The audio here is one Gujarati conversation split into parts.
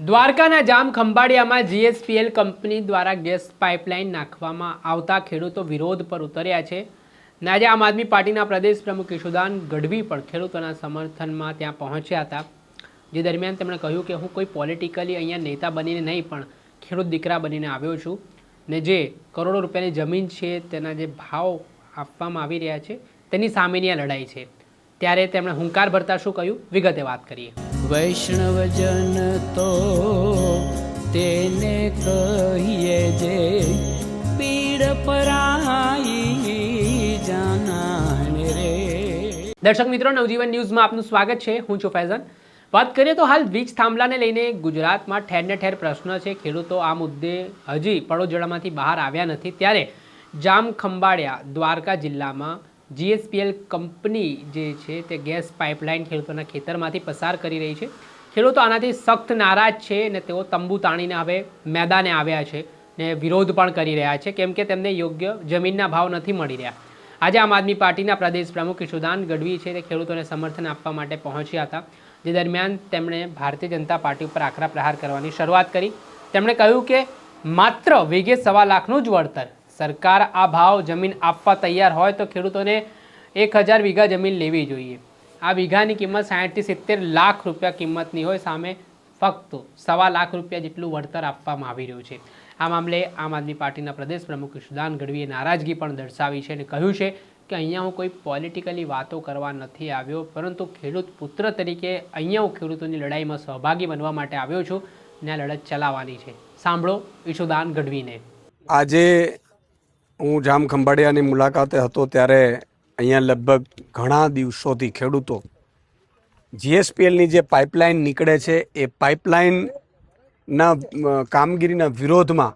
દ્વારકાના જામ ખંભાળિયામાં જીએસપીએલ કંપની દ્વારા ગેસ પાઇપલાઇન નાખવામાં આવતા ખેડૂતો વિરોધ પર ઉતર્યા છે. આજે આમ આદમી પાર્ટીના પ્રદેશ પ્રમુખ ઈશુદાન ગઢવી પણ ખેડૂતોના સમર્થનમાં ત્યાં પહોંચ્યા હતા. જે દરમિયાન તેમણે કહ્યું કે હું કોઈ પોલિટિકલી અહીંયા નેતા બનીને નહીં પણ ખેડૂત દીકરા બનીને આવ્યો છું ને જે કરોડો રૂપિયાની જમીન છે તેના જે ભાવ આપવામાં આવી રહ્યા છે તેની સામેની આ લડાઈ છે. ત્યારે તેમણે હુંકાર ભરતા શું કહ્યું વિગતે વાત કરીએ. વૈષ્ણવજન તો તેને કહીએ જે પીડ પરાઈ જાનાને રે. દર્શક મિત્રો, નવજીવન ન્યૂઝમાં આપનું સ્વાગત છે. હું છું ફૈઝન. વાત કરીએ તો હાલ વીજ થાંભલાને લઈને ગુજરાતમાં ઠેર ને ઠેર પ્રશ્ન છે. ખેડૂતો આ મુદ્દે હજી પડોજડામાંથી બહાર આવ્યા નથી. ત્યારે જામ ખંભાળિયા દ્વારકા જિલ્લામાં જીએસપીએલ કંપની જે છે તે ગેસ પાઇપલાઇન ખેડૂતોના ખેતરમાંથી પસાર કરી રહી છે. ખેડૂતો આનાથી સખ્ત નારાજ છે ને તેઓ તંબુ તાણીને હવે મેદાને આવ્યા છે ને વિરોધ પણ કરી રહ્યા છે, કેમ કે તેમને યોગ્ય જમીનના ભાવ નથી મળી રહ્યા. આજે આમ આદમી પાર્ટીના પ્રદેશ પ્રમુખ ઈશુદાન ગઢવી છે તે ખેડૂતોને સમર્થન આપવા માટે પહોંચ્યા હતા. જે દરમિયાન તેમણે ભારતીય જનતા પાર્ટી ઉપર આકરા પ્રહાર કરવાની શરૂઆત કરી. તેમણે કહ્યું કે માત્ર વીઘે 1.25 લાખનું જ વળતર, સરકાર આ ભાવ જમીન આપવા તૈયાર હોય તો ખેડૂતોને 1000 વીઘા જમીન લેવી જોઈએ. આ વીઘાની કિંમત 60 થી 70 લાખ રૂપિયા કિંમતની હોય, સામે ફક્ત 1.25 લાખ રૂપિયા જેટલું વળતર આપવામાં આવી રહ્યું છે. આ મામલે આમ આદમી પાર્ટીના પ્રદેશ પ્રમુખ ઈશુદાન ગઢવીએ નારાજગી પણ દર્શાવી છે અને કહ્યું છે કે અહીંયા હું કોઈ પોલિટિકલી વાતો કરવા નથી આવ્યો, પરંતુ ખેડૂત પુત્ર તરીકે અહીંયા હું ખેડૂતોની લડાઈમાં સહભાગી બનવા માટે આવ્યો છું અને આ લડત ચલાવવાની છે. સાંભળો ઈશુદાન ગઢવીને. આજે હું જામ ખંભાળિયાની મુલાકાતે હતો ત્યારે અહીંયા લગભગ ઘણા દિવસોથી ખેડૂતો જીએસપીએલની જે પાઇપલાઇન નીકળે છે એ પાઇપલાઇનના કામગીરીના વિરોધમાં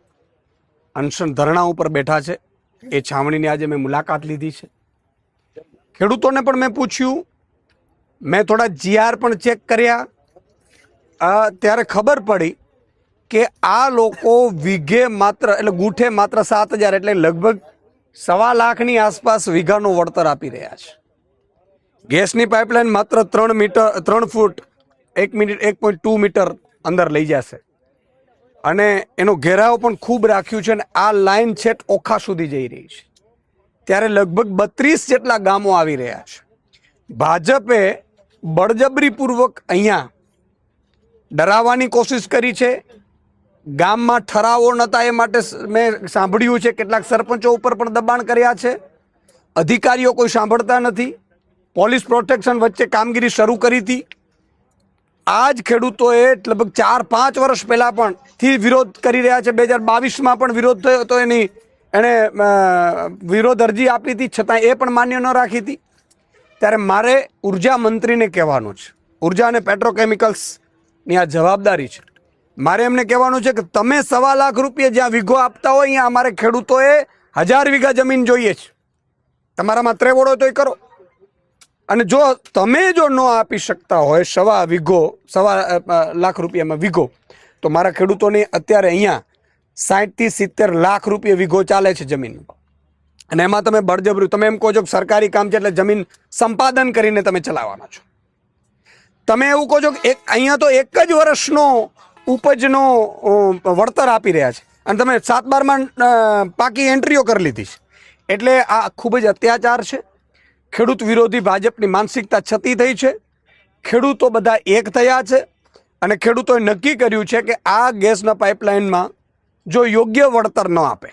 અનશન ધરણા ઉપર બેઠા છે. એ છાવણીની આજે મેં મુલાકાત લીધી છે. ખેડૂતોને પણ મેં પૂછ્યું, મેં થોડા જીઆર પણ ચેક કર્યા. ત્યારે ખબર પડી કે આ લોકો વીઘે માત્ર એટલે ગુઠે માત્ર 7000 એટલે લગભગ 1.25 લાખની આસપાસ વીઘાનું વળતર આપી રહ્યા છે. ગેસની પાઇપલાઇન માત્ર 3 ફૂટ 1.2 મીટર અંદર લઈ જશે અને એનો ઘેરાવ પણ ખૂબ રાખ્યું છે અને આ લાઈન છેટ ઓખા સુધી જઈ રહી છે. ત્યારે લગભગ 32 જેટલા ગામો આવી રહ્યા છે. ભાજપે બળજબરીપૂર્વક અહીંયા ડરાવવાની કોશિશ કરી છે. ગામમાં ઠરાવો નહોતા એ માટે મેં સાંભળ્યું છે કેટલાક સરપંચો ઉપર પણ દબાણ કર્યા છે. અધિકારીઓ કોઈ સાંભળતા નથી. પોલીસ પ્રોટેક્શન વચ્ચે કામગીરી શરૂ કરી હતી. આ જ ખેડૂતોએ લગભગ 4-5 વર્ષ પહેલાં પણ થી વિરોધ કરી રહ્યા છે. 2022માં પણ વિરોધ થયો હતો. એણે વિરોધ અરજી આપી હતી, છતાં એ પણ માન્ય ન રાખી હતી. ત્યારે મારે ઉર્જા મંત્રીને કહેવાનું છે, ઉર્જા અને પેટ્રોકેમિકલ્સની આ જવાબદારી છે. મારે એમને કહેવાનું છે કે તમે 1.25 લાખ રૂપિયા જ્યાં વીઘો આપતા હોય અહીંયા અમારે ખેડૂતોએ 1000 વીઘા જમીન જોઈએ છે. તમારામાં ત્રેવડો તો કરો. અને જો તમે ન આપી શકતા હોય 1.25 લાખ રૂપિયામાં વીઘો, તો મારા ખેડૂતોને અત્યારે અહીંયા 60 થી 70 લાખ રૂપિયા વીઘો ચાલે છે જમીન. અને એમાં તમે બળજબરી, તમે એમ કહો છો કે સરકારી કામ છે એટલે જમીન સંપાદન કરીને તમે ચલાવવાના છો. તમે એવું કહો છો કે અહીંયા તો 1 જ વર્ષનો ઉપજનો વળતર આપી રહ્યા છે અને તમે 7-12માં પાકી એન્ટ્રીઓ કરી લીધી છે. એટલે આ ખૂબ જ અત્યાચાર છે. ખેડૂત વિરોધી ભાજપની માનસિકતા છતી થઈ છે. ખેડૂતો બધા એક થયા છે અને ખેડૂતોએ નક્કી કર્યું છે કે આ ગેસના પાઇપલાઇનમાં જો યોગ્ય વળતર ન આપે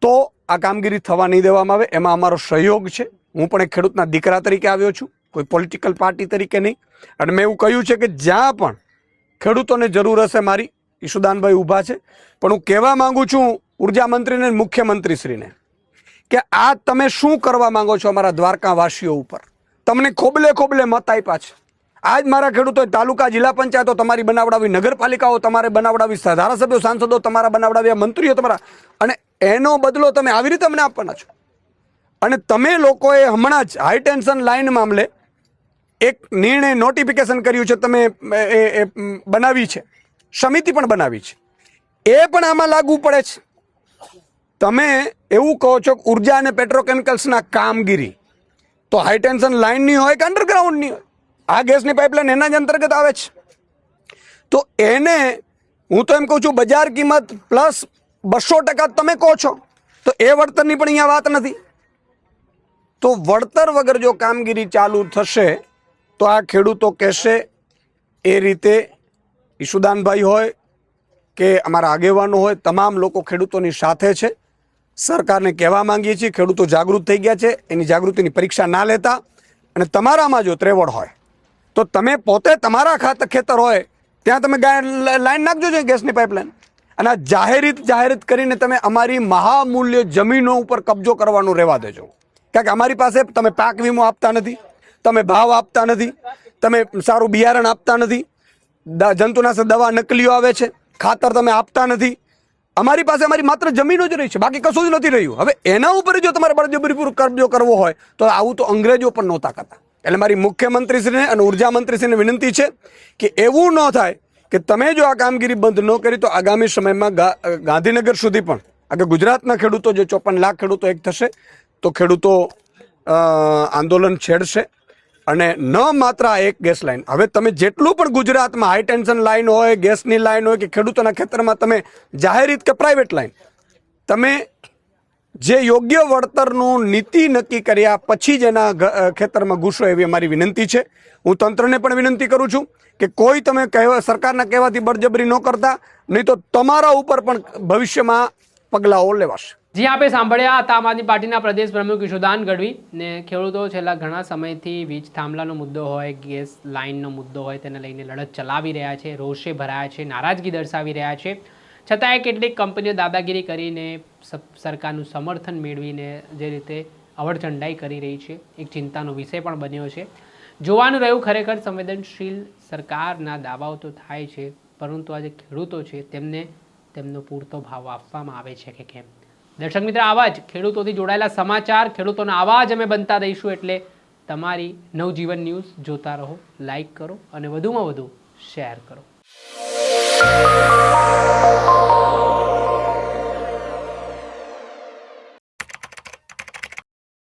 તો આ કામગીરી થવા નહીં દેવામાં આવે. એમાં અમારો સહયોગ છે. હું પણ એક ખેડૂતના દીકરા તરીકે આવ્યો છું, કોઈ પોલિટિકલ પાર્ટી તરીકે નહીં. અને મેં એવું કહ્યું છે કે જ્યાં પણ ખેડૂતોને જરૂર હશે મારી ઈશુદાનભાઈ ઊભા છે. પણ હું કહેવા માંગુ છું ઉર્જા મંત્રીને, મુખ્યમંત્રીશ્રીને કે આ તમે શું કરવા માંગો છો અમારા દ્વારકાવાસીઓ ઉપર? તમને ખોબલે ખોબલે મત આપ્યા છે. આજ મારા ખેડૂતોએ તાલુકા, જિલ્લા પંચાયતો તમારી બનાવડાવી, નગરપાલિકાઓ તમારે બનાવડાવી, ધારાસભ્યો, સાંસદો તમારા બનાવડાવ્યા, મંત્રીઓ તમારા, અને એનો બદલો તમે આવી રીતે અમને આપવાના છો. અને તમે લોકોએ હમણાં જ હાઈ ટેન્શન લાઇન મામલે એક નિર્ણય નોટિફિકેશન કર્યું છે. તમે એ બનાવી છે, સમિતિ પણ બનાવી છે. એ પણ આમાં લાગુ પડે છે. તમે એવું કહો છો કે ઉર્જા અને પેટ્રોકેમિકલ્સના કામગીરી તો હાઈ ટેન્શન લાઇનની હોય કે અંડરગ્રાઉન્ડની હોય, આ ગેસની પાઇપલાઇન એના જ અંતર્ગત આવે છે. તો એને હું તો એમ કહું છું બજાર કિંમત પ્લસ 200% તમે કહો છો, તો એ વળતરની પણ અહીંયા વાત નથી. તો વળતર વગર જો કામગીરી ચાલુ થશે તો આ ખેડૂતો કહેશે એ રીતે ઈશુદાનભાઈ હોય કે અમારા આગેવાનો હોય, તમામ લોકો ખેડૂતોની સાથે છે. સરકારને કહેવા માંગીએ છીએ ખેડૂતો જાગૃત થઈ ગયા છે, એની જાગૃતિની પરીક્ષા ના લેતા. અને તમારામાં જો ત્રેવડ હોય તો તમે પોતે તમારા ખેતર હોય ત્યાં તમે લાઈન નાખજો છે ગેસની પાઇપલાઇન. અને આ જાહેરાત કરીને તમે અમારી મહામૂલ્ય જમીનો ઉપર કબજો કરવાનું રહેવા દેજો. કારણ કે અમારી પાસે તમે પાક વીમો આપતા નથી, તમે ભાવ આપતા નથી, તમે સારું બિયારણ આપતા નથી, જંતુનાશક દવા નકલીઓ આવે છે, ખાતર તમે આપતા નથી. અમારી પાસે અમારી માત્ર જમીનો જ રહી છે, બાકી કશું જ નથી રહ્યું. હવે એના ઉપર જો તમારે બળજબરીપૂર્વક કબજો કરવો હોય તો આવું તો અંગ્રેજો પણ નહોતા કરતા. એટલે મારી મુખ્યમંત્રીશ્રીને અને ઉર્જા મંત્રીશ્રીને વિનંતી છે કે એવું ન થાય કે તમે જો આ કામગીરી બંધ ન કરી તો આગામી સમયમાં ગાંધીનગર સુધી પણ આગળ ગુજરાતના ખેડૂતો જે 54 લાખ ખેડૂતો એક થશે તો ખેડૂતો આંદોલન છેડશે. અને ન માત્ર આ એક ગેસ લાઈન, હવે તમે જેટલું પણ ગુજરાતમાં હાઈ ટેન્શન લાઈન હોય, ગેસની લાઈન હોય કે ખેડૂતોના ખેતરમાં તમે જાહેર કે પ્રાઇવેટ લાઈન, તમે જે યોગ્ય વળતરનું નીતિ નક્કી કર્યા પછી જ એના ખેતરમાં ઘૂસો એવી અમારી વિનંતી છે. હું તંત્રને પણ વિનંતી કરું છું કે કોઈ તમે સરકારના કહેવાથી બળજબરી ન કરતા, નહીં તો તમારા ઉપર પણ ભવિષ્યમાં પગલાઓ લેવાશે. જી, આપણે સાંભળ્યા હતા આમ આદમી પાર્ટીના પ્રદેશ પ્રમુખ ઈશુદાન ગઢવી. ને ખેડૂતો છેલ્લા ઘણા સમયથી વીજ થાંભલાનો મુદ્દો હોય, ગેસ લાઇનનો મુદ્દો હોય, તેને લઈને લડત ચલાવી રહ્યા છે, રોષે ભરાયા છે, નારાજગી દર્શાવી રહ્યા છે. છતાંય કેટલીક કંપનીઓ દાદાગીરી કરીને સરકારનું સમર્થન મેળવીને જે રીતે અવળચંડાઈ કરી રહી છે, એક ચિંતાનો વિષય પણ બન્યો છે. જોવાનું રહ્યું ખરેખર સંવેદનશીલ સરકારના દાવાઓ તો થાય છે, પરંતુ આજે ખેડૂતો છે તેમને તેમનો પૂરતો ભાવ આપવામાં આવે છે કે કેમ? દર્શક મિત્ર, આવા જ ખેડૂતોથી જોડાયેલા સમાચાર, ખેડૂતોના આવાજ અમે બનતા રહીશું. એટલે તમારી નવજીવન ન્યૂઝ જોતા રહો, લાઈક કરો અને વધુમાં વધુ શેર કરો.